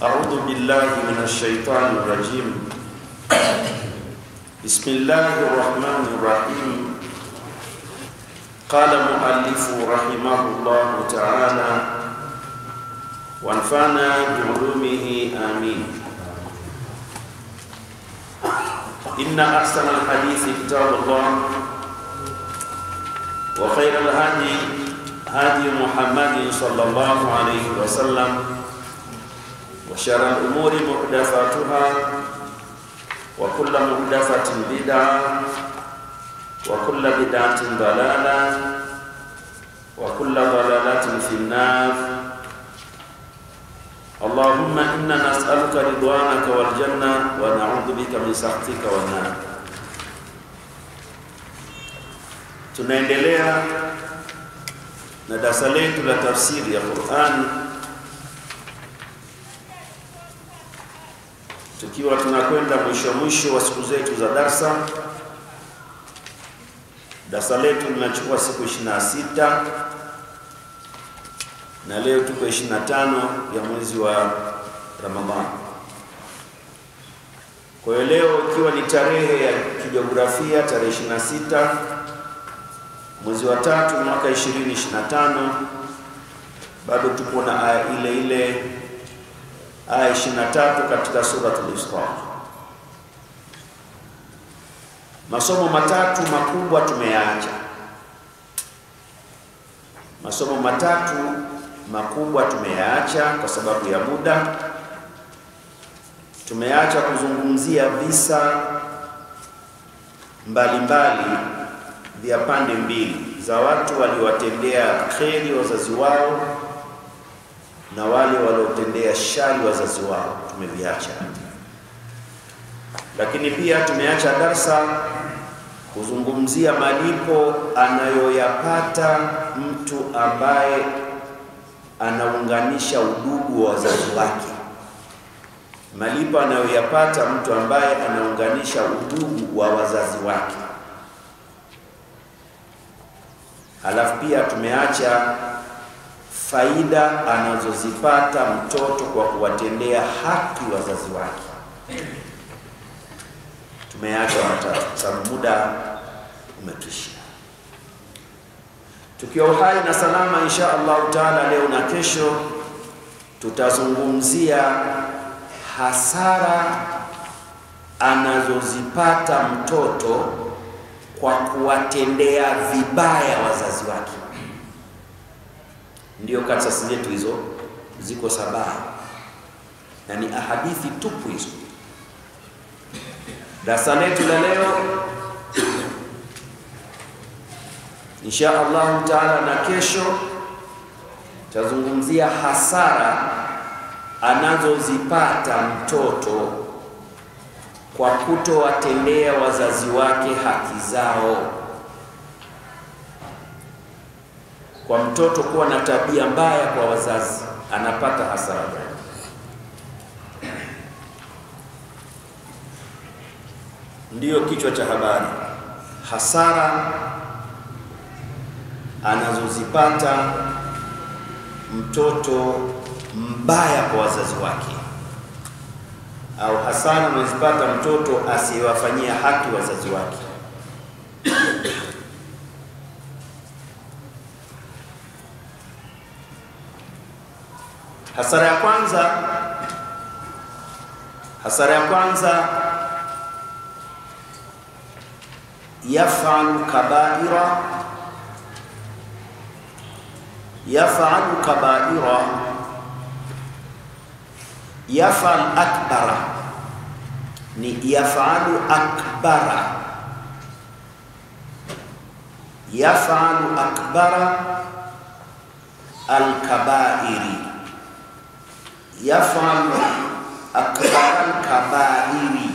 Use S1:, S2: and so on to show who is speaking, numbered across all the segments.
S1: أعوذ بالله من الشيطان الرجيم. بسم الله الرحمن الرحيم. قال مؤلف رحمه الله تعالى وانفعنا بعلومه آمين. إن أحسن الحديث كتاب الله وخير الهدي هدي محمد صلى الله عليه وسلم وشر الأمور محدثاتها وكل محدثة بدعة وكل بدعة ضلالة وكل ضلالة في النار. اللهم إنا نسألك رضوانك والجنة ونعوذ بك من سخطك والنار. Tunaendelea na darasa letu la tafsiri ya Qur'an, tukiwa tunakwenda mwisho wa siku zetu za darasa. Darasa letu linachukua siku 26 na leo tuko 25 ya mwezi wa Ramadhani. Kwa hiyo leo ikiwa ni tarehe ya kijiografia tarehe 26 mwezi wa 3 mwaka 2025, bado tupo na aya ile aya 23 katika suratul Isra. Masomo matatu makubwa tumeyaacha. Masomo matatu makubwa tumeyaacha kwa sababu ya muda. Tumeacha kuzungumzia visa mbalimbali vya pande mbili za watu waliowatendea kheri wazazi wao na wale waliotendea shari wazazi wao, tumeviacha. Lakini pia tumeacha darsa kuzungumzia malipo anayoyapata mtu ambaye anaunganisha udugu wa wazazi wake. Malipo anayoyapata mtu ambaye anaunganisha udugu wa wazazi wake. Halafu pia tumeacha faida anazozipata mtoto kwa kuwatendea haki wazazi wake. Tumeacha matatu sababu muda umetuishia. Tukiwa uhai na salama insha Allah taala, leo na kesho tutazungumzia hasara anazozipata mtoto kwa kuwatendea vibaya wazazi wake. Ndio karatasi zetu hizo ziko 7 na ni ahadithi tupu hizo. Darasa letu la leo insha Allah taala na kesho tazungumzia hasara anazozipata mtoto kwa kutowatendea wazazi wake haki zao. Kwa mtoto kuwa na tabia mbaya kwa wazazi, anapata hasara gani? Ndiyo kichwa cha habari, hasara anazozipata mtoto mbaya kwa wazazi wake, au hasara anazozipata mtoto asiyewafanyia haki wazazi wake. Hasara ya kwanza yaf'alu kaba'ira, yaf'al akbara ni yaf'alu akbara, yaf'alu akbara al-kaba'iri, yaf'alu akbara al-kaba'iri,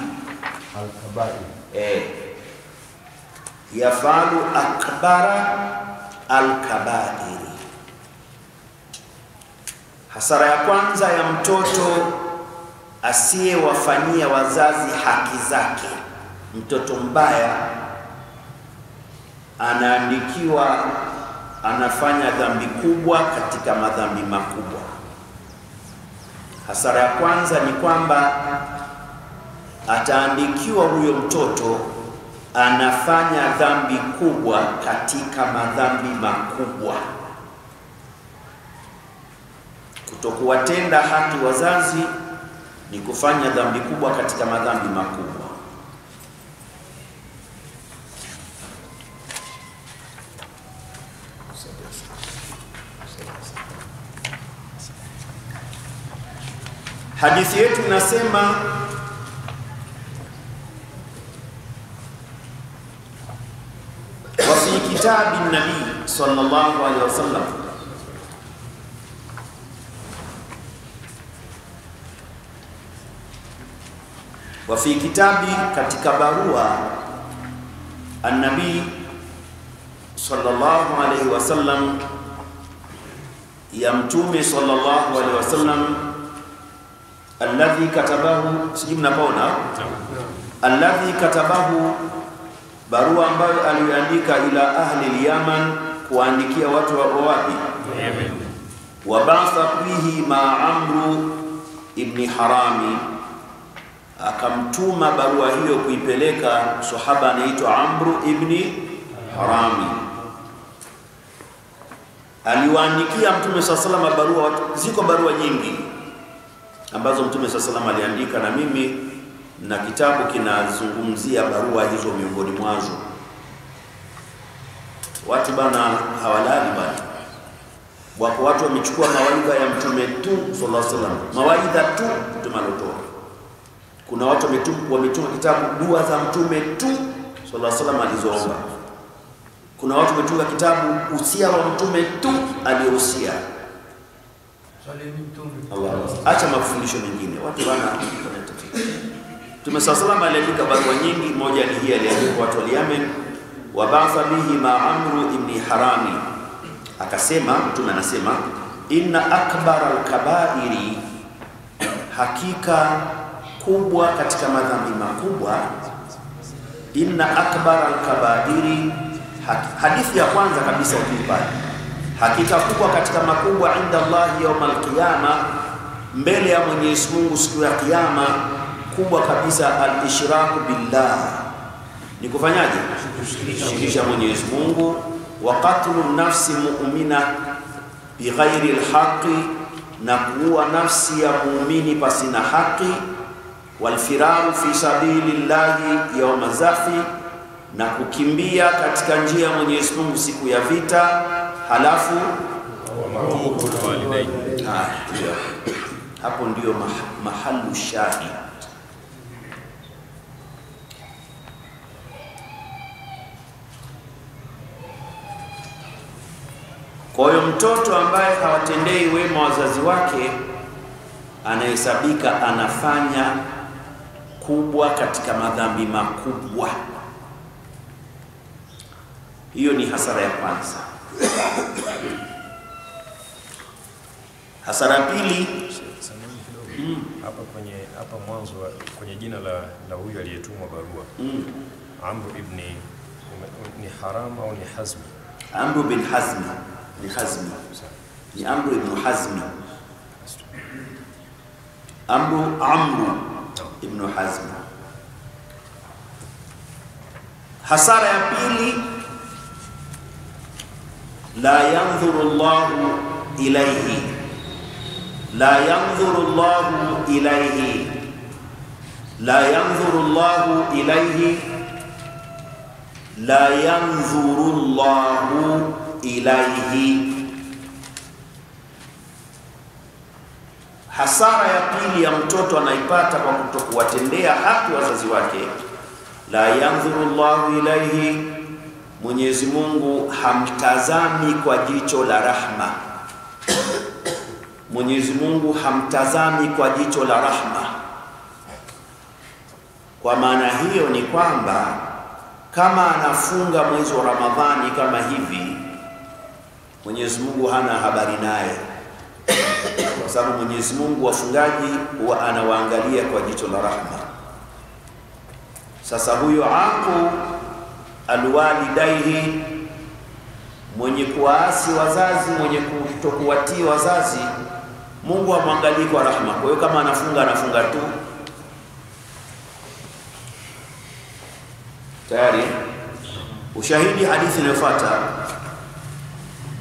S1: yaf'alu akbara al-kaba'iri. Hasara ya kwanza ya mtoto asiyewafanyia wazazi haki zake, mtoto mbaya anaandikiwa anafanya dhambi kubwa katika madhambi makubwa. Hasara ya kwanza ni kwamba ataandikiwa huyo mtoto anafanya dhambi kubwa katika madhambi makubwa. Kutokuwatenda haki wazazi ni kufanya dhambi kubwa katika madhambi makubwa. Hadithi yetu inasema wa fi kitabi nabii sallallahu alaihi wasallam, wa fi kitabi, katika barua an-nabii sallallahu alaihi wasallam, ya mtume sallallahu alaihi wasallam, alladhi katabahu, sijui mnapaona, alladhi katabahu, barua ambayo aliandika ila ahli al-Yaman, kuandikia watu wa wapi? Yemen. Wa ba'atha bihi ma Amru ibn Harami, akamtuma barua hiyo kuipeleka sahaba anaitwa Amru ibn Harami. Aliwaandikia Mtume sallallahu alaihi wasallam barua, ziko barua nyingi ambazo Mtume sallallahu alaihi wasallam aliandika, na mimi na kitabu kinazungumzia barua hizo. Miongoni mwazo watu bana hawalali bana, wako watu wamechukua mawaidha ya Mtume tu sallallahu alaihi wasallam, mawaidha tu Mtume alotoa. Kuna watu wametuma kitabu dua za Mtume tu sallallahu alaihi wasallam alizoomba. Kuna watu wametunga kitabu usia wa Mtume tu aliyohusia. Allah, acha mafundisho mengine watu bana wanatafiti. Mtume sallallahu aliandika barua nyingi, moja ni hii aliandika watu wa Yemen, wa ba'atha bihi ma Amru ibn Harami. Akasema, Mtume anasema, inna akbar al-kaba'iri, hakika kubwa katika madhambi makubwa, inna akbar al-kaba'iri, hadithi ya kwanza kabisa ukipata, hakika kubwa katika makubwa inda Allah yawm al-qiyama, mbele ya Mwenyezi Mungu siku ya kiyama, kubwa kabisa, al-ishraku billah, ni kufanyaje? Kushirikisha Mwenyezi Mungu. Wa qatlu nafsi mu'mina bighairi al-haqqi, na kuua nafsi ya muumini pasina haki. Wal firaru fi sabilillahi yawma zafi, na kukimbia katika njia ya Mwenyezi Mungu siku ya vita. Halafu hapo ndio mahalu shahid. Kwa hiyo mtoto ambaye hawatendei wema wazazi wake anahesabika anafanya kubwa katika madhambi makubwa. Hiyo ni hasara ya kwanza. Hasara pili,
S2: hapa mwanzo kwenye jina la huyu aliyetumwa barua, Amr ibn ni Haram au ni Hazmi?
S1: Amr bin Hazmi, ni Hazmi, ni Amr ibn Hazmi, Amr ibn Hazmi. Hasara ya pili, la yanzuru Allahu ilayhi, la yanzuru Allahu ilayhi, la yanzuru Allahu ilayhi, la yanzuru Allahu ilayhi. Hasara ya pili ya mtoto anaipata kwa kutokuwatendea haki wazazi wake, la yanzuru Allahu ilayhi, Mwenyezi Mungu hamtazami kwa jicho la rahma. Mwenyezi Mungu hamtazami kwa jicho la rahma. Kwa maana hiyo ni kwamba kama anafunga mwezi wa Ramadhani kama hivi, Mwenyezi Mungu hana habari naye, kwa sababu Mwenyezi Mungu wafungaji huwa anawaangalia kwa jicho la rahma. Sasa huyo aqu alwalidaihi, mwenye kuasi wazazi, mwenye kutokuwatii wazazi, Mungu amwangalie kwa rahma. Kwa hiyo kama anafunga tu tayari. Ushahidi hadithi inayofuata,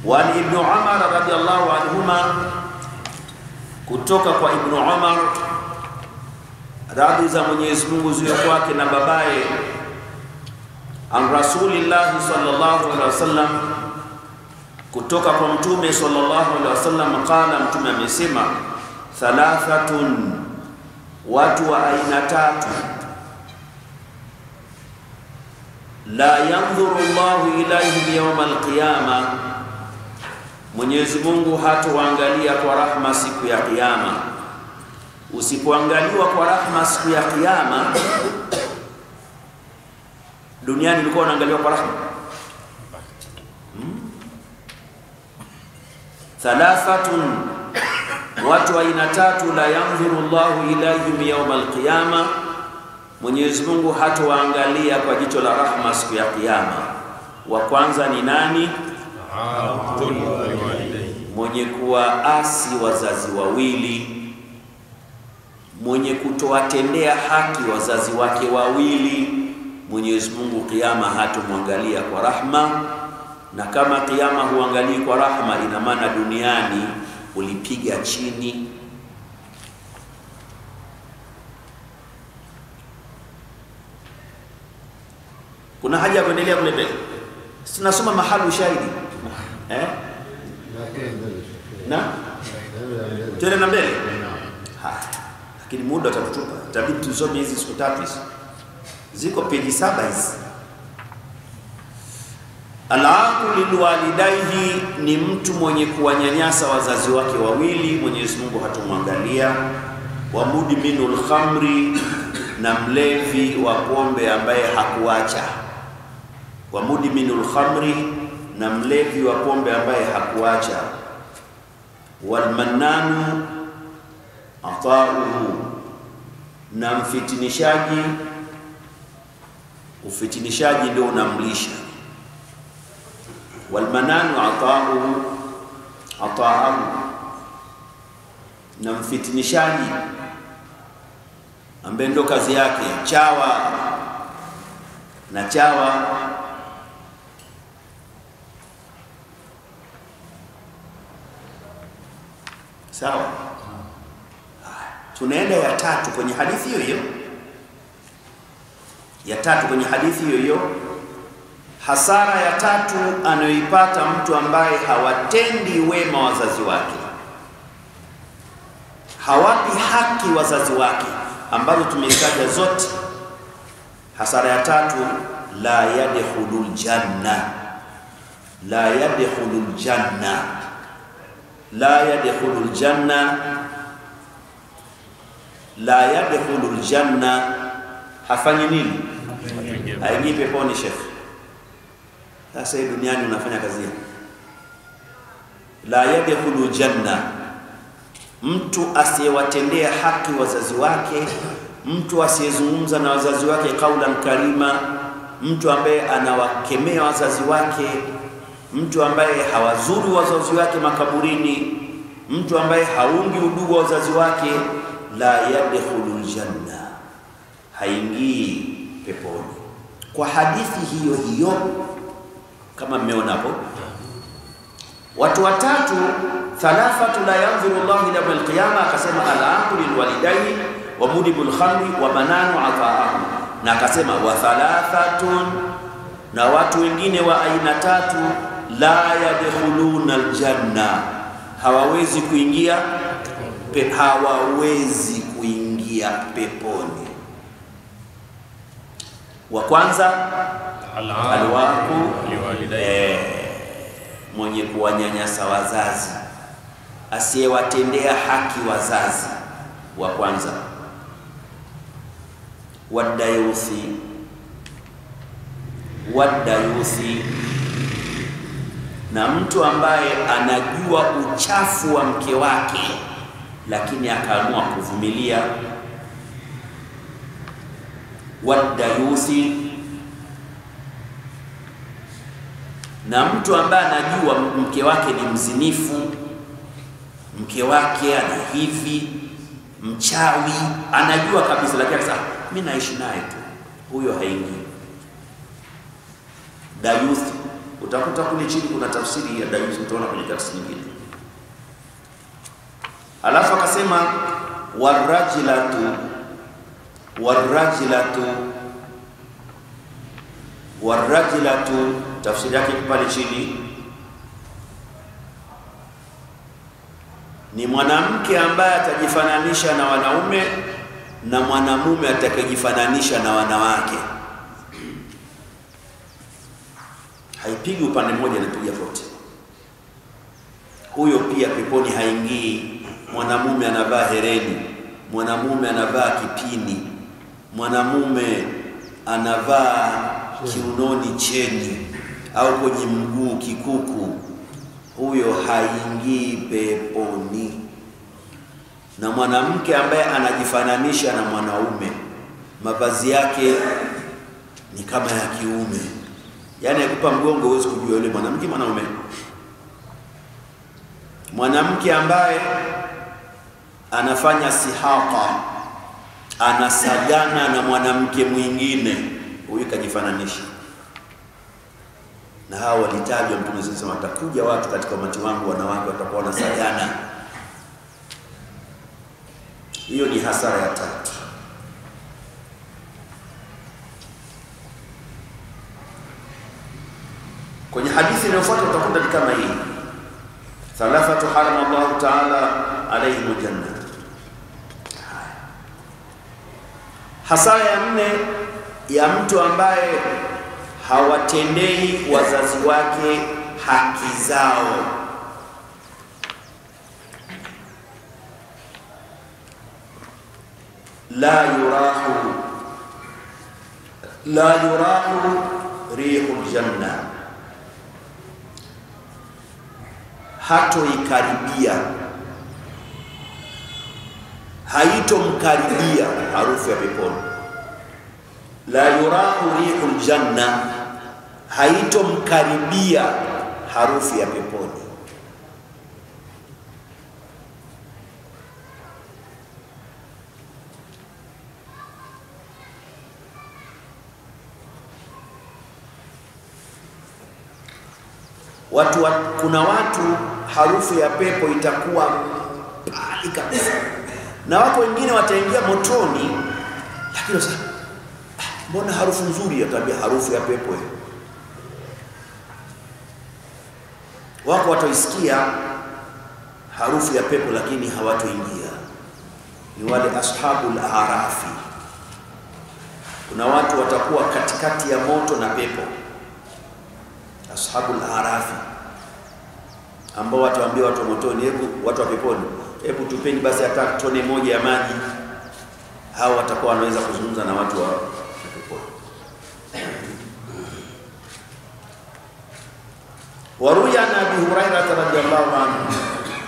S1: wa Ibn Umar radhiyallahu anhuma, kutoka kwa Ibn Umar, radhi za Mwenyezi Mungu ziwe kwake na babaye, an Rasulillah sallallahu alaihi wasallam, kutoka kwa Mtume sallallahu alaihi wasallam, qala, Mtume amesema, thalathatun, watu wa aina tatu, la yanzuru Allahu ilayhim yawm al-qiyama, Mwenyezi Mungu hatoangalia kwa rahma siku ya kiyama. Usipoangaliwa kwa rahma siku ya kiyama, duniani ulikuwa unaangaliwa kwa rahma. Thalathatun, watu aina tatu, la yanzuru Allahu ilayhim yawm al-qiyama, Mwenyezi Mungu hatowaangalia kwa jicho la rahma siku ya kiyama. Wa kwanza ni nani? Mwenye kuwaasi wazazi wawili, mwenye kutowatendea haki wazazi wake wawili, Mwenyezi Mungu kiyama hatomwangalia kwa rahma. Na kama kiyama huangalii kwa rahma, ina maana duniani ulipiga chini. Kuna haja ya kuendelea kule mbele? Tunasoma mahali shahidi na tuende na mbele. Lakini muda utatutupa, itabidi tusome hizi siku tatu hizi, ziko peji 7 hizi. Al-aqu lilwalidaihi, ni mtu mwenye kuwanyanyasa wazazi wake wawili, Mwenyezi Mungu hatomwangalia. Wa mudminul khamri, na mlevi wa pombe ambaye hakuacha. Wa mudminul khamri, na mlevi wa pombe ambaye hakuacha. Wal mannanu ata'uhu, na mfitinishaji, ufitinishaji ndio unamlisha. Wal mananu ata'uhu, na mfitinishaji ambaye ndo kazi yake chawa na chawa. Sawa, tunaenda ya tatu kwenye hadithi hiyo hiyo, ya tatu kwenye hadithi hiyo hiyo. Hasara ya tatu anayoipata mtu ambaye hawatendi wema wazazi wake, hawapi haki wazazi wake, ambazo tumetaja zote. Hasara ya tatu, la yadkhulul janna, la yadkhulul janna, la yadkhulul janna, la yadkhulul janna. Hafanyi nini? Haingii peponi. Sheikh, sasa hii duniani unafanya kazi yako. La yadkhulul janna, mtu asiyewatendea haki wazazi wake, mtu asiyezungumza na wazazi wake kaulan karima, mtu ambaye anawakemea wazazi wake, mtu ambaye hawazuru wazazi wake makaburini, mtu ambaye haungi udugu wa wazazi wake, la yadkhulul janna, haingii peponi. Kwa hadithi hiyo hiyo kama mmeona hapo, watu watatu, thalathatu la yanzuru Allahu ila yawm al-qiyama, akasema al-aqu lilwalidaini wa mudibul khamri wa mananu ata'ahu, na akasema wa thalathatun, na watu wengine wa aina tatu, la yadkhuluna aljanna, hawawezi kuingia peponi. Wa kwanza alwaqu mwenye kuwanyanyasa wazazi, asiyewatendea haki wazazi, wa kwanza. Wadayuthi, na mtu ambaye anajua uchafu wa mke wake lakini akaamua kuvumilia. Wadayuthi, na mtu ambaye anajua mke wake ni mzinifu, mke wake ana hivi, mchawi, anajua kabisa, lakini sasa mimi naishi naye tu, huyo haingii. Dayuth, utakuta kule chini kuna tafsiri ya dayuth, utaona kwenye tafsiri nyingine. Alafu akasema warajilatu, tafsiri yake pale chini ni mwanamke ambaye atajifananisha na wanaume na mwanamume atakayejifananisha na wanawake. Haipigi upande mmoja, inapiga pote. Huyo pia peponi haingii. Mwanamume anavaa hereni, mwanamume anavaa kipini, mwanamume anavaa kiunoni cheni au kwenye mguu kikuku, huyo haingii peponi. Na mwanamke ambaye anajifananisha na mwanaume, mavazi yake ni kama ya kiume, yaani akupa mgongo huwezi kujua yule mwanamke mwanaume. Mwanamke ambaye anafanya sihaka, anasagana na mwanamke mwingine, huyu kajifananisha. Na hao walitajwa, Mtume sasa watakuja watu katika umati wangu, wanawake watakuwa wanasagana. Hiyo ni hasara ya tatu. Kwenye hadithi inayofuata utakuta ni kama hii, thalathatu harama Allah ta'ala alayhim janna. Hasara ya nne ya mtu ambaye hawatendei wazazi wake haki zao. La yurahu rihul janna, hatoikaribia, haitomkaribia harufu ya peponi. La yurahu rihul janna, haitomkaribia harufu ya peponi. Kuna watu harufu ya pepo itakuwa mbali kabisa, na watu wengine wataingia motoni, lakini sasa mbona harufu nzuri? Ataambia harufu ya pepo hiyo. Wako wataisikia harufu ya pepo lakini hawatoingia, ni wale ashabul arafi. Kuna watu watakuwa katikati ya moto na pepo, ashabul arafi, ambao watawaambia watu wa motoni, hebu watu wa peponi, hebu tupeni basi hata tone moja ya maji. Hao watakuwa wanaweza kuzungumza na watu wa peponi. Waruya na Abi Hurairah radhiyallahu anhu,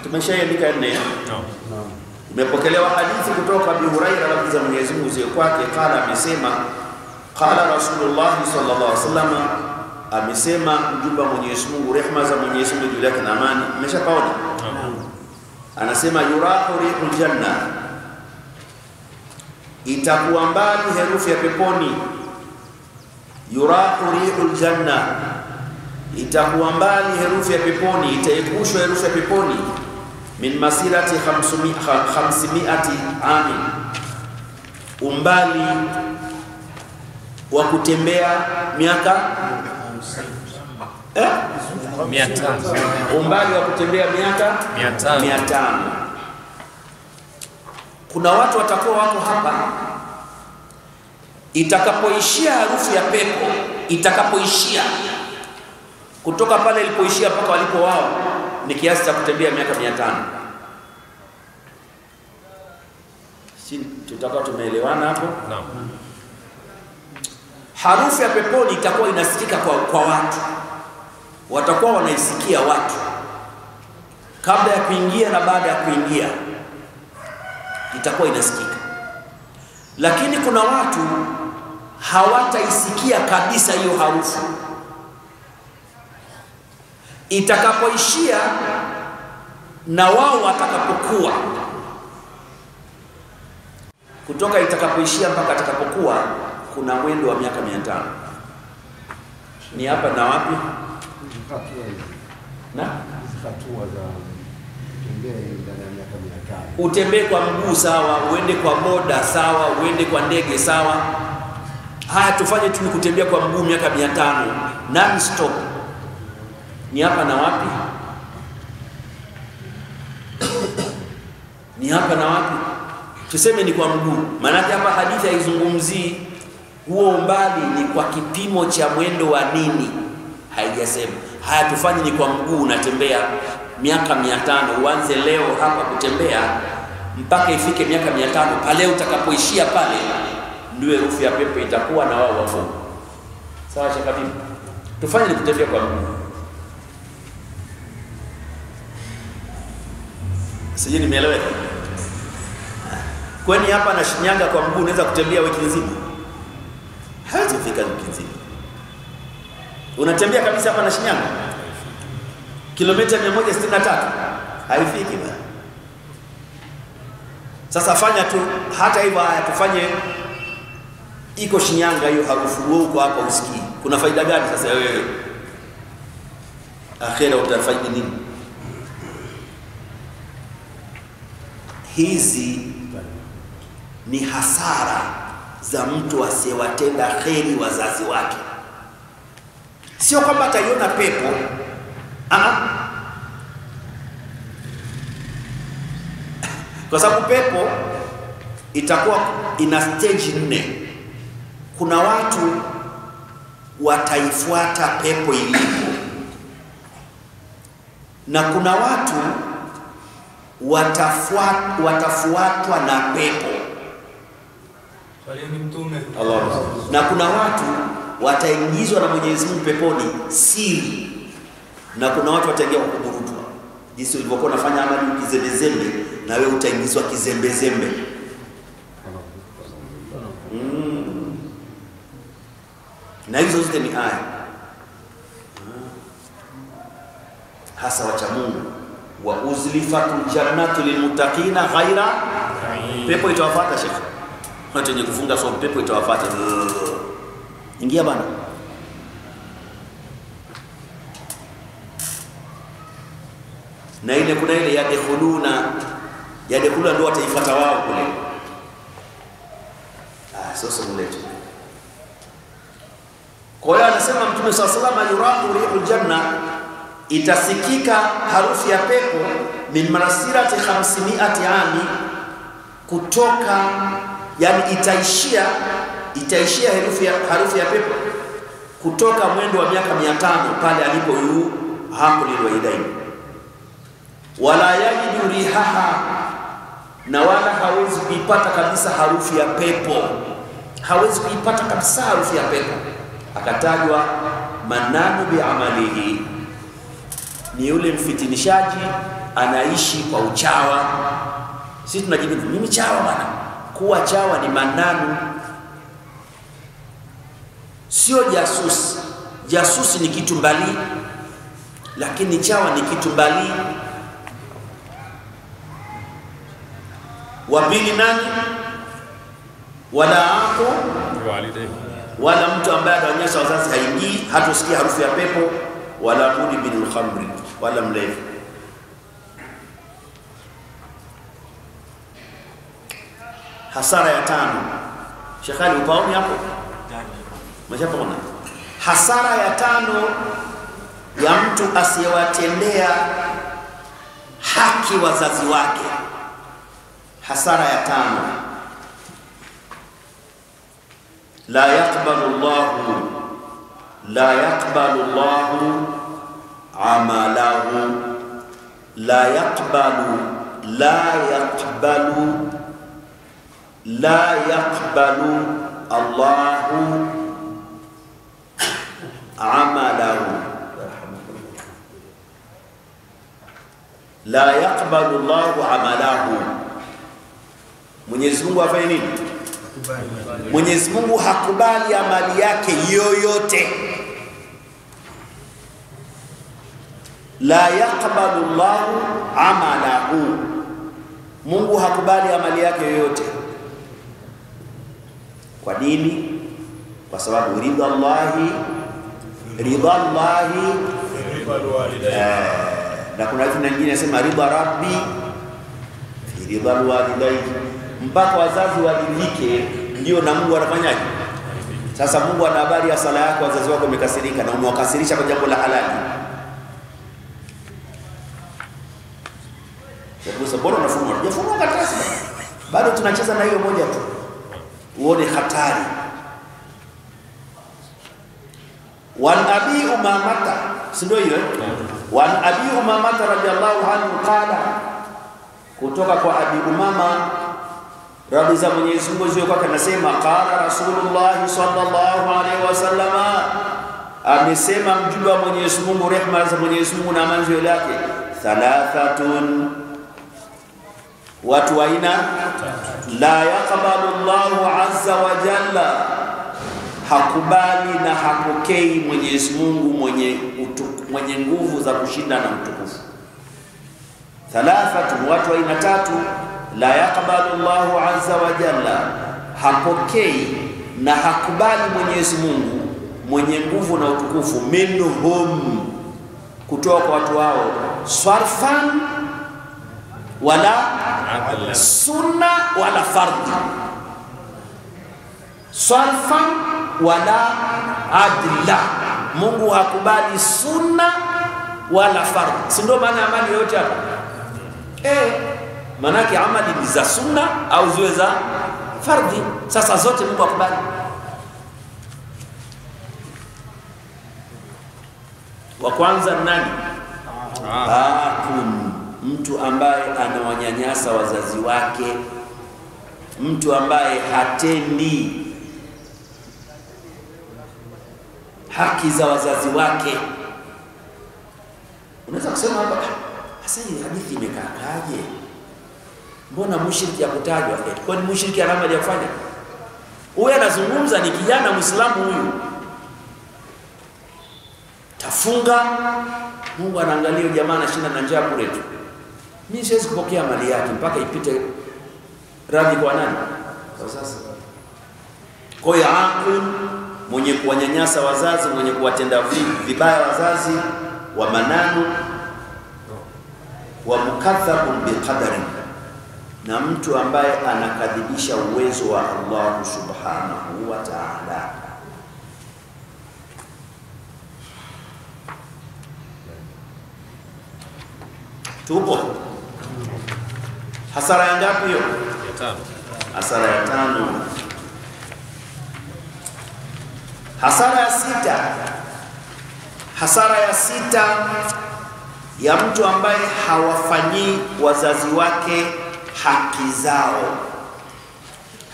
S1: tumeshaandika nne. Imepokelewa hadithi kutoka Abi Hurairah radhi za Mwenyezi Mungu ziwe kwake, kala amesema, kala Rasulullah sallallahu alaihi wasallam, amesema mjumbe wa Mwenyezi Mungu, rehema za Mwenyezi Mungu juu yake na amani. Mmeshapaona? Anasema yurahu rihul janna, itakuwa mbali harufu ya peponi. Yurahu rihul janna, itakuwa mbali harufu ya peponi, itaepushwa harufu ya peponi. Min masirati 500 amin, umbali wa kutembea miaka 500, umbali wa kutembea miaka 500. Kuna watu watakuwa wako hapa, itakapoishia harufu ya pepo, itakapoishia kutoka pale ilipoishia mpaka walipo wao ni kiasi cha kutembea miaka 500. Si tutakuwa tumeelewana hapo? Naam. Harufu ya peponi itakuwa inasikika kwa watu, watakuwa wanaisikia watu kabla ya kuingia na baada ya kuingia, itakuwa inasikika. Lakini kuna watu hawataisikia kabisa hiyo harufu. Itakapoishia na wao watakapokuwa, kutoka itakapoishia mpaka atakapokuwa, kuna mwendo wa miaka 500. Ni hapa na wapi? Na
S3: hatua za kutembea ndani ya miaka 500.
S1: Utembee kwa mguu sawa, uende kwa boda sawa, uende kwa ndege sawa. Haya, tufanye tu kutembea kwa mguu miaka 500 non stop. Ni hapa na wapi? Ni hapa na wapi? Tuseme ni kwa mguu. Maana hapa hadithi haizungumzii huo umbali ni kwa kipimo cha mwendo wa nini, haijasema. Haya, tufanye ni kwa mguu, unatembea miaka 500, uanze leo hapa kutembea mpaka ifike miaka 500. Pale utakapoishia pale ndio herufu ya pepo itakuwa na wao wapo. Sawa shakabibi? Tufanye ni kutembea kwa mguu. Sije nimeeleweka? Kwani hapa na Shinyanga kwa mguu unaweza kutembea wiki nzima? Hawezi kufika wiki nzima. Unatembea kabisa hapa na Shinyanga? Kilomita 163 haifiki bwana. Sasa fanya tu hata hivyo, haya tufanye iko Shinyanga hiyo harufu wewe uko hapa usikii. Kuna faida gani sasa wewe? Akhera utafaidi nini? Hizi ni hasara za mtu asiyewatenda kheri wazazi wake. Sio kwamba ataiona pepo. Kwa sababu pepo itakuwa ina stage 4. Kuna watu wataifuata pepo ilipo, na kuna watu watafuatwa na pepo. Allah. Na kuna watu wataingizwa na Mwenyezi Mungu peponi siri, na kuna watu wataingia kwa kuburutwa. Jinsi ulivyokuwa unafanya amali ukizembezembe, na wewe utaingizwa kizembezembe. Na hizo zote ni aya hasa wacha Mungu. Wa uzlifatul jannatu lilmuttaqina ghaira, pepo itawafuata shekhi. Watu wenye kufunga somo, pepo itawafuata. Ingia bana. Na ile kuna ile yadkhuluna ndio wataifuata wao kule. Sasa mletu. Kwa hiyo anasema Mtume sallallahu alayhi wasallam, yuraqu rihul janna, itasikika harufu ya pepo min marasirati 500 ami, kutoka yani itaishia harufu ya pepo kutoka mwendo wa miaka 500 pale alipo yu hapo lilwaidaini. Wala yajidu rihaha, na wala hawezi kuipata kabisa harufu ya pepo, hawezi kuipata kabisa harufu ya pepo. Akatajwa mananu bi amalihi, ni yule mfitinishaji anaishi kwa uchawa. Sisi tunajibu mimi chawa bwana. Kuwa chawa ni mananu, sio jasusi. Jasusi ni kitu mbali, lakini chawa ni kitu mbali. Wa pili nani? Wala ako wala mtu ambaye anaonyesha wazazi haingii, hatosikia harufu ya pepo. Wala mudi bil khamri, wala mlevi. Hasara ya 5. Shekhali upaoni hapo? Mshapaona? Hasara ya 5 ya mtu asiyewatendea haki wazazi wake. Hasara ya 5. La yaqbalu Allahu amalahu. La yaqbalu Allahu amalahu. La yaqbalu Allahu amalahu. Mwenyezi Mungu afanye nini? Mwenyezi Mungu hakubali amali yake yoyote. la yaqbalu Allahu amalahu, Mungu hakubali amali yake yoyote. Kwa nini? Kwa sababu ridha Allahi na kuna kitu kingine inasema ridha rabbi fi ridha alwalidaini, mpaka wazazi waridhike ndio na Mungu anafanyaje? Sasa Mungu ana habari ya sala yako, wazazi wako wamekasirika na umewakasirisha kwa jambo la halali. Sasa bora unafunua karatasi, bado tunacheza na hiyo moja tu, uone hatari. Wan abi umamata, si ndio hiyo? Wan abi umamata radiyallahu anhu qala, kutoka kwa Abi Umama radhi za Mwenyezi Mungu ziwe kwake, anasema qala Rasulullah sallallahu alaihi wasallama, amesema mjumbe wa Mwenyezi Mungu, rehma za Mwenyezi Mungu na amani ziwe lake, thalathatun, watu aina la yaqbalu Allahu azza wa jalla, hakubali na hapokei Mwenyezi Mungu mwenye nguvu za kushinda na utukufu. Thalathatu, watu aina tatu, la yaqbalu Allahu azza wa jalla, hapokei na hakubali Mwenyezi Mungu mwenye nguvu na utukufu, minhum, kutoka kwa watu hao, sarfan wala sunna wala fardhi, sarfan wala adla. Mungu hakubali sunna wala fardhi, si ndio maana amali yote hapa? Manake amali ni za sunna au ziwe za fardhi. Sasa zote Mungu hakubali. Wa kwanza nani? Mtu ambaye anawanyanyasa wazazi wake, mtu ambaye hatendi haki za wazazi wake. Unaweza kusema hapa, sasa hii hadithi imekaaje? Mbona mushriki yakutajwa? Kwani mushriki ana amali ya kufanya? Huyu anazungumza ni kijana Muislamu, huyu tafunga, Mungu anaangalia jamaa anashinda na njaa kule tu. Mimi siwezi kupokea mali yake mpaka ipite radhi kwa nani? Kwa sasa. Kwa hiyo aqul, mwenye kuwanyanyasa wazazi, mwenye kuwatenda vibaya wazazi, wa mananu wa mukathabun biqadari, na mtu ambaye anakadhibisha uwezo wa Allah subhanahu wa ta'ala. Tupo hasara ya ngapi hiyo?
S2: Ya tano.
S1: Hasara ya tano. Hasara ya sita. Hasara ya sita ya mtu ambaye hawafanyii wazazi wake haki zao.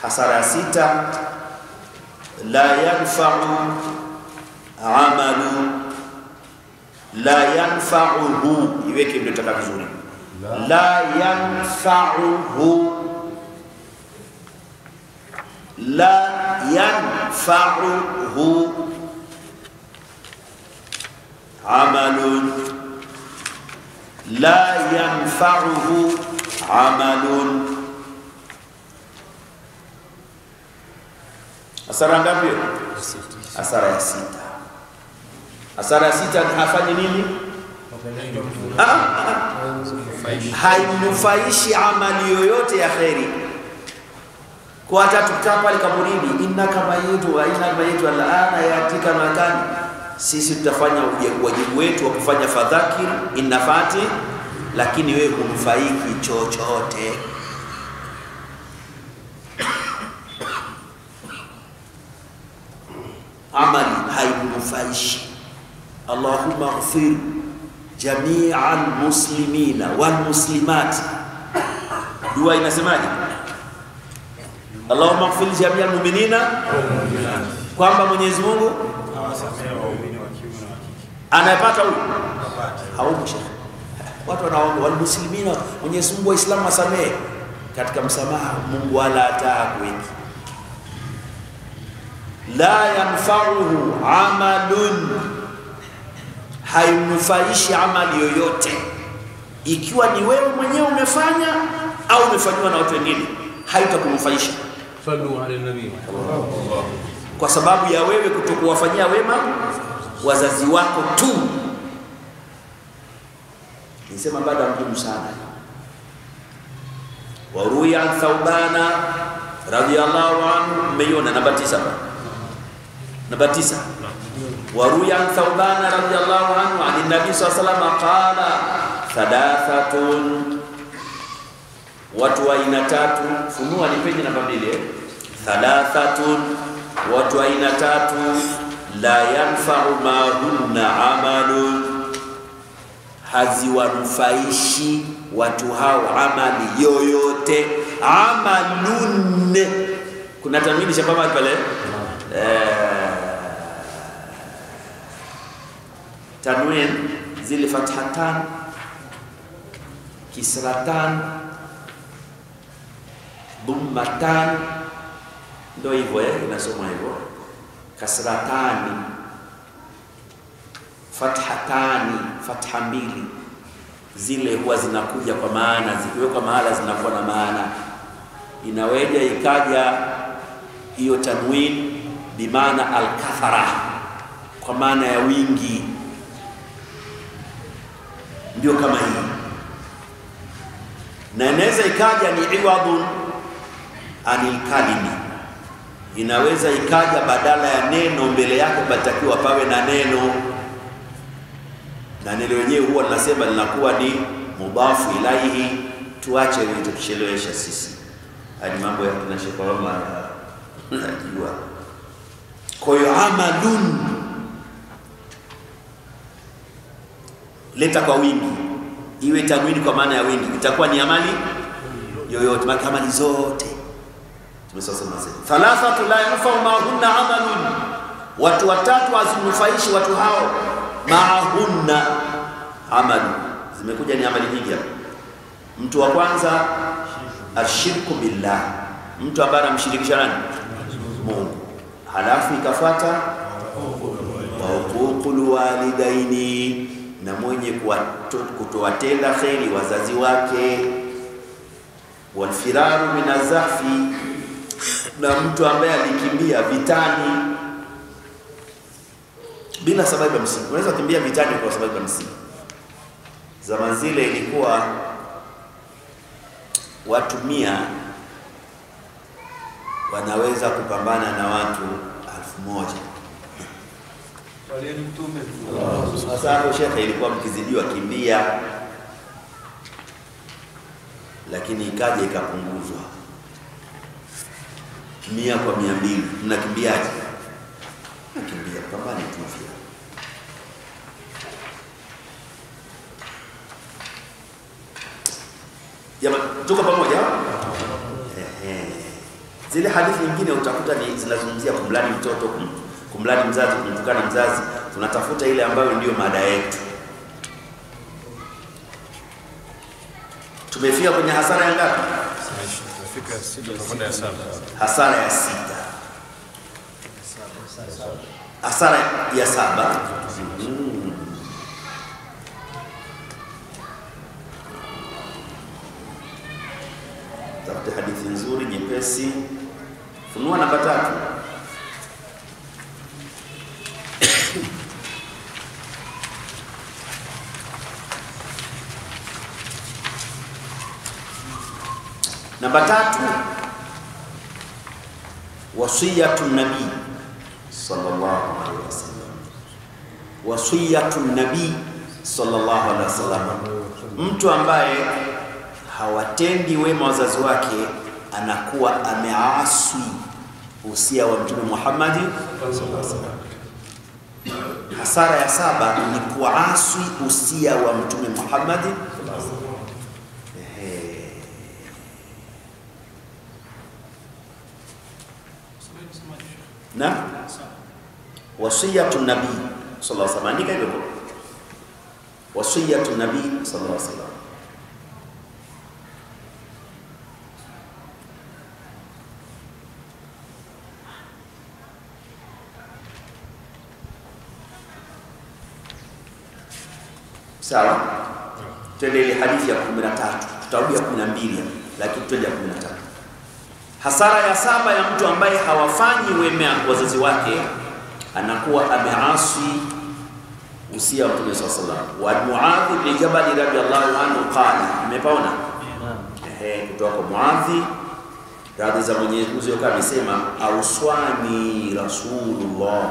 S1: Hasara ya sita, la yanfa'u amalu, la yanfa'uhu, iweke ndio taka vizuri, la yanfa'uhu, la yanfa'uhu amalun, la yanfa'uhu amalun. Hasara ngapi? Hasara ya sita. Hasara ya sita ni hafanyi nini? Haimnufaishi amali yoyote ya kheri. Kwa hata tukaa pale kaburini, innaka mayitu wa innaka mayitu al'ana yatika makani, sisi tutafanya wajibu wetu wa kufanya fadhakir innafati, lakini wewe hunufaiki chochote. Amali haimnufaishi. Allahumma ighfir jami'al muslimina wal muslimat. Dua inasemaje? Allahumma ighfir jami'al mu'minina, kwamba Mwenyezi Mungu anapata huyu haupo shekhi. Watu wanaomba wal muslimina, Mwenyezi Mungu waislamu wasamehe. Katika msamaha Mungu wala atakweki. La yanfa'uhu amalun, hainufaishi amali yoyote, ikiwa ni wewe mwenyewe umefanya au umefanywa na watu wengine, haitakunufaisha.
S4: Sallu ala nabii,
S1: kwa sababu ya wewe kutokuwafanyia wema wazazi wako tu. Nisema baada muhimu sana. Waruya an Thawbana radiyallahu anhu, mmeiona namba 9 namba 9. Waruya an Thawbana radiyallahu anhu an nabii sallallahu alayhi wasallam qala thalathatun, watu wa aina tatu. Funua ni peji namba 2. Thalathatun, watu wa aina tatu, la yanfa'u ma hunna amalun, haziwanufaishi watu hao amali yoyote. Amalun, kuna tamini shapama pale, tanwin zile fathatan, kisratan, dhummatan, ndio hivyo inasoma hivyo. Kasratani, fathatani, fatha mbili, zile huwa zinakuja kwa maana, zikiwekwa mahala zinakuwa na maana. Inaweja ikaja hiyo tanwin bimaana al-kathara, kwa maana ya wingi, ndio kama hii. Na inaweza ikaja ni iwadun anil kalimi, inaweza ikaja badala ya neno, mbele yake patakiwa pawe na neno, na neno lenyewe huwa tunasema linakuwa ni mudafu ilaihi. Tuache hiyo, tukichelewesha sisi hadi mambo ya tunashika wama najua. Kwa hiyo amalun, leta kwa wingi, iwe tanwini kwa maana ya wingi, itakuwa ni amali yoyote, amali zote. Tumesema thalathatu la yanfa'u ma'ahunna amalun, watu watatu hazinufaishi watu hao ma'ahunna amalu. Zimekuja ni amali nyingi hapa. Mtu wa kwanza ashirku billah, mtu ambaye anamshirikisha nani? Mungu. Halafu ikafuata wa huququl walidaini, na mwenye kutowatenda kheri wazazi wake. Walfiraru min azahfi, na mtu ambaye alikimbia vitani bila sababu ya msingi. Unaweza kukimbia vitani kwa sababu ya msingi. Zama zile ilikuwa watu 100 wanaweza kupambana na watu 1000.
S4: wale mtume.
S1: Sasa hapo shekhe, ilikuwa mkizidiwa kimbia, lakini ikaja ikapunguzwa 100 kwa 200. Mnakimbiaje? Nakimbia, pambani tu vile. Jamani, tuko pamoja? Zile hadithi nyingine utakuta ni zinazungumzia kumlani mtoto, kumlani mzazi, kumtukana mzazi. Tunatafuta ile ambayo ndio mada yetu. Tumefika kwenye hasara ya ngapi?
S2: Tumefika 6 tunakwenda ya 7.
S1: Hasara ya 6. Hasara ya 7. Tafute hadithi nzuri nyepesi. Funua namba 3. Namba 3, wasiyatu nabii sallallahu alaihi wasallam. Wasiyatu nabii sallallahu alaihi wasallam, mtu ambaye hawatendi wema wazazi wake anakuwa ameasi usia wa Mtume Muhammad sallallahu alaihi wasallam. Hasara ya 7 ni kuasi usia wa Mtume Muhammad sallallahu alaihi wasallam. Na wasiyatu nabii sallallahu alaihi wasallam, andika hivyo, wasiyatu nabii sallallahu alaihi wasallam. Sawa? Twende ile hadithi ya 13, tutarudia 12 lakini twende ya 13. Hasara ya 7 ya mtu ambaye hawafanyi wema wazazi wake, anakuwa ameasi usia wa Mtume sallallahu alaihi wasallam. Wa Muadh bin Jabal radhiyallahu anhu qala, umepaona? Kutoka kwa Muadh radhi za Mwenyezi Mungu amesema, auswani Rasulullah,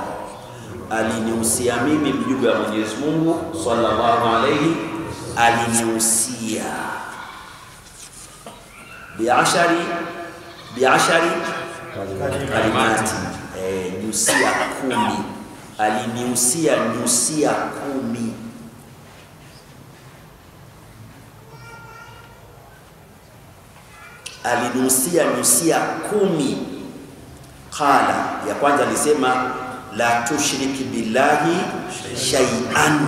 S1: alinihusia mimi mjumbe wa Mwenyezi Mungu sallallahu alaihi, alinihusia biashari kalimati, nyusia 10, alinihusia nyusia 10. Alinusia nyusia 10. Qala, ya kwanza alisema la tushriki billahi shay'an,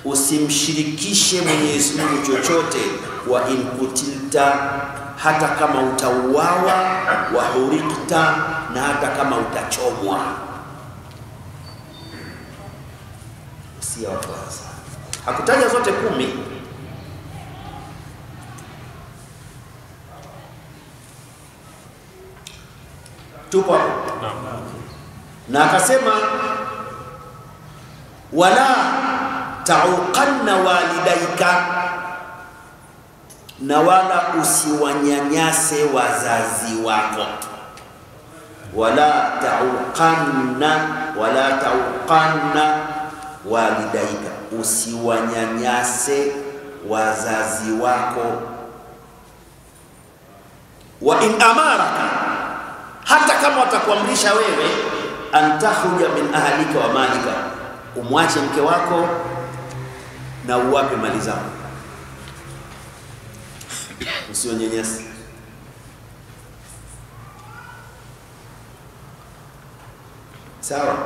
S1: usimshirikishe Mwenyezi Mungu chochote. Wa in kutilta, hata kama utauawa. Wa hurikta, na hata kama utachomwa. Usia wa kwanza, hakutaja zote 10. Tupo na akasema wala tauqanna walidaika, na wala usiwanyanyase wazazi wako. Wala tauqanna walidaika, usiwanyanyase wazazi wako. Wa in amaraka, hata kama watakuamrisha wewe antahuja min ahlika wa malika, umwache mke wako na uwape mali zako, usionyanyase. Sawa?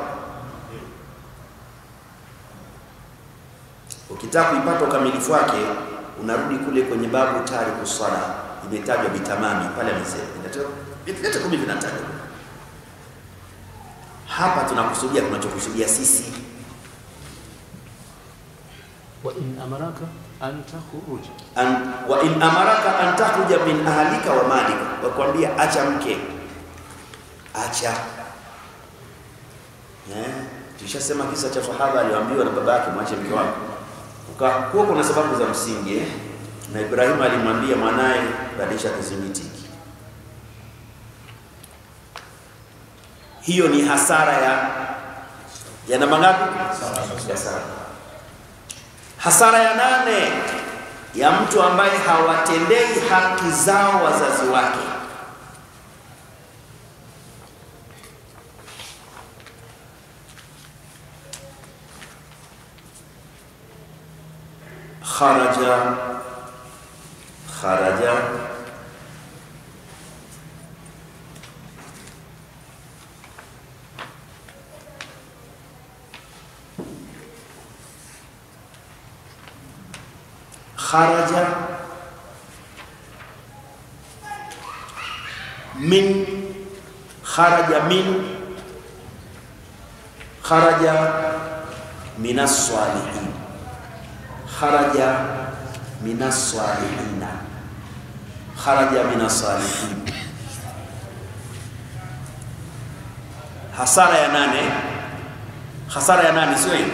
S1: Ukitaka kuipata ukamilifu wake, unarudi kule kwenye babu tariku sala, imetajwa bitamami pale, amesema vyote 10 vinatajwa. Hapa tunakusudia tunachokusudia sisi.
S4: Wa in amaraka an takhruj,
S1: wa in amaraka an takhruja min ahlika wa malika, wakwambia acha mke, acha. Tushasema kisa cha sahaba aliambiwa na baba yake mwache mke wako. Ukakuwa kuna sababu za msingi, na Ibrahim alimwambia mwanae badilisha kizingiti. Hiyo ni hasara ya namba ngapi? Hasara ya 8 ya mtu ambaye hawatendei haki zao wazazi wake. Kharaja minas salihin, kharaja minas salihin. Hasara ya 8, hasara ya 8 sio hiyo?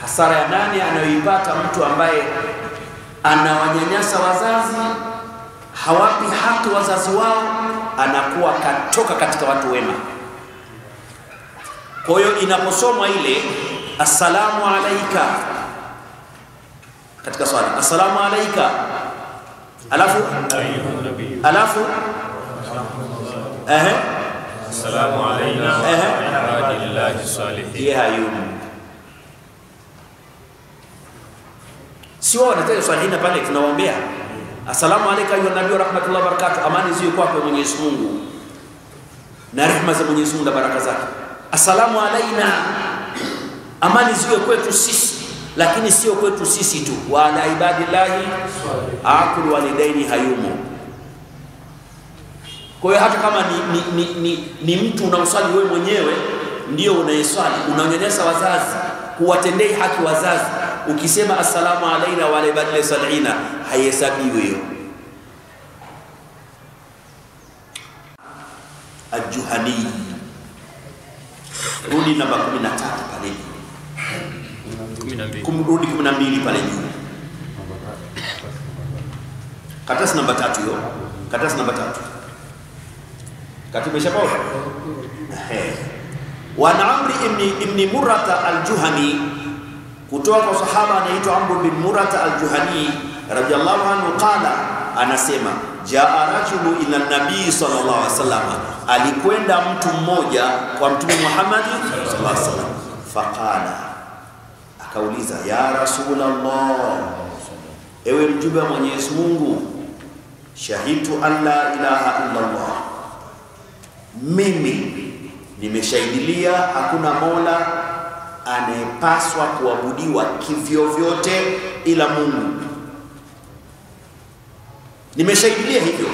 S1: Hasara ya 8 anayoipata mtu ambaye anawanyanyasa wazazi, hawapi haki wazazi wao, anakuwa katoka katika watu wema. Kwa hiyo inaposomwa ile assalamu alayka katika swala, assalamu alayka, alafu
S2: assalamu alayna wa ala ibadillahi salihin,
S1: sio wanataja swalihina pale, tunawaombea assalamu alayka ayyuhan nabii wa rahmatullahi wa barakatuh, amani ziwe kwako Mwenyezi Mungu na rehema za Mwenyezi Mungu na baraka zake. Assalamu alayna, amani ziwe kwetu sisi, lakini sio kwetu sisi tu, wa ala ibadillahi aqul walidaini hayumo. Kwa hiyo hata kama ni mtu unaoswali wewe mwenyewe ndio unayeswali, unanyanyasa wazazi, huwatendei haki wazazi, ukisema assalamu alaina wa ala ibadillah salihina haihesabiwi hiyo. Al-Juhani, rudi namba 13 pale juu, 12 rudi 12 pale juu, karatasi namba 3 hiyo, karatasi namba 3 katibu shabawa. Wa Amri ibn Murrata al-Juhani, kutoka kwa sahaba anaitwa Amr bin Murrata al-Juhani radiyallahu anhu, qala, anasema jaa rajulu ila nabii sallallahu alaihi wasallam, alikwenda mtu mmoja kwa mtume Muhammad sallallahu alaihi wasallam, faqala, akauliza, ya Rasulullah, ewe mjumbe wa Mwenyezi Mungu, shahidtu an la ilaha illa Allah, mimi nimeshahidilia hakuna mola anayepaswa kuabudiwa kivyo vyote ila Mungu, nimeshahidilia hivyo,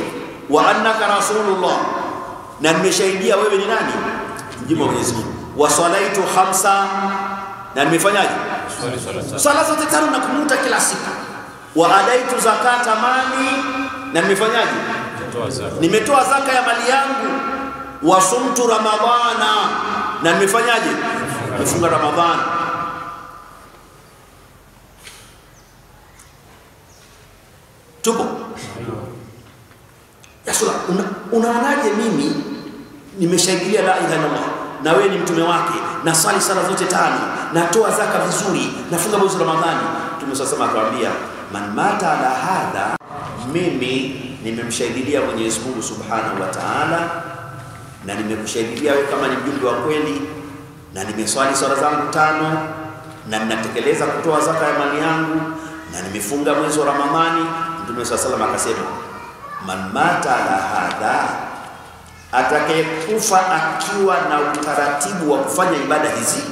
S1: wa annaka rasulullah, na nimeshahidia wewe ni nani, mjumbe wa Mwenyezi Mungu, wa salaitu khamsa, na nimefanyaje sala zote 5 na kumuta kila siku, wa adaitu zakata mali, na nimefanyaje, nimetoa zaka ya mali yangu, wa sumtu ramadhana, na nimefanyaje, nimefunga Ramadhani. Tupo ya sura, unaonaje mimi nimeshahidia la ilaha illallah na wewe ni mtume wake, na swali sala zote 5, natoa zaka vizuri, nafunga mwezi wa Ramadhani? Mtume sasa akamwambia, man mata ala hadha, mimi nimemshahidia Mwenyezi Mungu Subhanahu wa Ta'ala, na nimekushahidia wewe kama ni mjumbe wa kweli, na nimeswali swala zangu 5, na ninatekeleza kutoa zaka ya mali yangu, na nimefunga mwezi wa Ramadhani. Mtume sallallahu akasema, man mata ala hadha, atakayekufa akiwa na utaratibu wa kufanya ibada hizi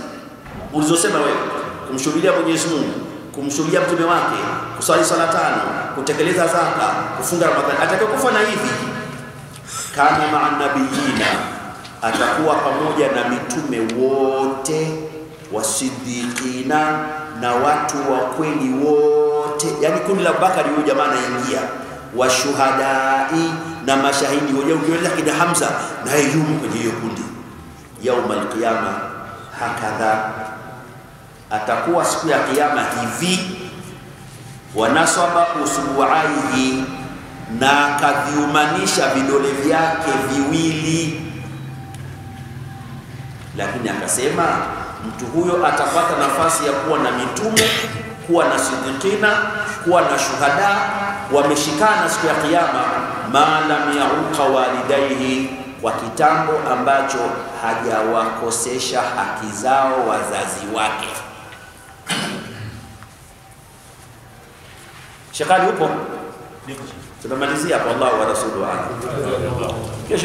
S1: ulizosema wewe, kumshuhudia Mwenyezi Mungu, kumshuhudia mtume wake, kuswali swala 5, kutekeleza zaka, kufunga Ramadhani, atakayekufa na hivi, kana ma'a nabiyina, atakuwa pamoja na mitume wote, wasiddiqina, na watu wa kweli wote, yani kundi la Bakari huyo jamaa anaingia, washuhadai, na mashahidi wote, ukiweza kida Hamza na yumo kwenye hiyo kundi. Yaumal qiyama hakadha, atakuwa siku ya kiyama hivi, wanasaba usbu'aihi, na kaviumanisha vidole vyake viwili. Lakini akasema mtu huyo atapata nafasi ya kuwa na mitume, kuwa na siddiqina, kuwa na shuhada, wameshikana siku ya kiyama, ma lam yauqa walidaihi, kwa kitambo ambacho hajawakosesha haki zao wazazi wake. Shekali upo? Tunamalizia hapo. Allah wa rasuluhu.